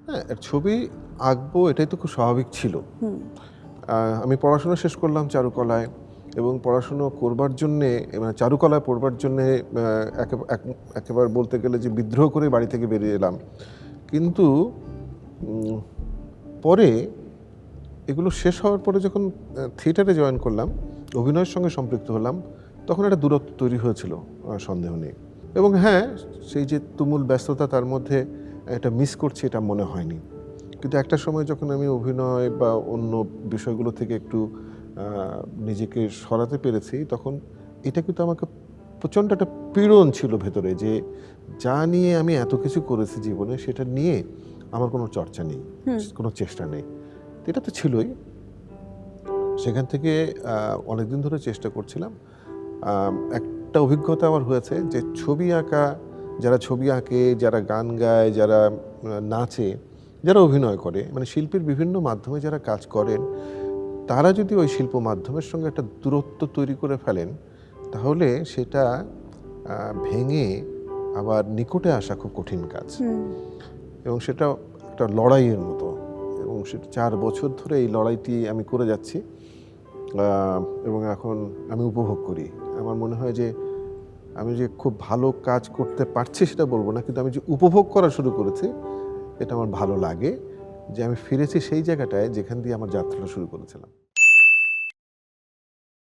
হ্যাঁ, ছবি আঁকবো এটাই তো খুব স্বাভাবিক ছিল। হুম। আমি পড়াশোনা শেষ করলাম চারুকলায় এবং পড়াশুনো করবার জন্যে মানে চারুকলায় পড়বার জন্যে একেবারে বলতে গেলে যে বিদ্রোহ করে বাড়ি থেকে বেরিয়ে এলাম। কিন্তু উম পরে এগুলো শেষ হওয়ার পরে যখন থিয়েটারে জয়েন করলাম, অভিনয়ের সঙ্গে সম্পৃক্ত হলাম, তখন একটা দূরত্ব তৈরি হয়েছিল সন্দেহ নেই। এবং হ্যাঁ, সেই যে তুমুল ব্যস্ততা তার মধ্যে এটা মিস করছি এটা মনে হয়নি। কিন্তু একটা সময় যখন আমি অভিনয় বা অন্য বিষয়গুলো থেকে একটু নিজেকে সরাতে পেরেছি, তখন এটা কিন্তু আমাকে প্রচণ্ড একটা পীড়ন ছিল ভেতরে যে যা নিয়ে আমি এত কিছু করেছি জীবনে সেটা নিয়ে আমার কোনো চর্চা নেই, কোনো চেষ্টা নেই। এটা তো ছিলই। সেখান থেকে অনেকদিন ধরে চেষ্টা করছিলাম। একটা অভিজ্ঞতা আমার হয়েছে যে ছবি আঁকা, যারা ছবি আঁকে, যারা গান গায়, যারা নাচে, যারা অভিনয় করে, মানে শিল্পের বিভিন্ন মাধ্যমে যারা কাজ করেন, তারা যদি ওই শিল্প মাধ্যমের সঙ্গে একটা দূরত্ব তৈরি করে ফেলেন, তাহলে সেটা ভেঙে আবার নিকটে আসা খুব কঠিন কাজ। এবং সেটা একটা লড়াইয়ের মতো, এবং সেটা 4 বছর ধরে এই লড়াইটি আমি করে যাচ্ছি এবং এখন আমি উপভোগ করি। আমার মনে হয় যে আমি যে খুব ভালো কাজ করতে পারছি সেটা বলবো না, কিন্তু আমি যে উপভোগ করা শুরু করেছি এটা আমার ভালো লাগে যে আমি ফিরেছি সেই জায়গাটায় যেখান দিয়ে আমার যাত্রাটা শুরু করেছিলাম।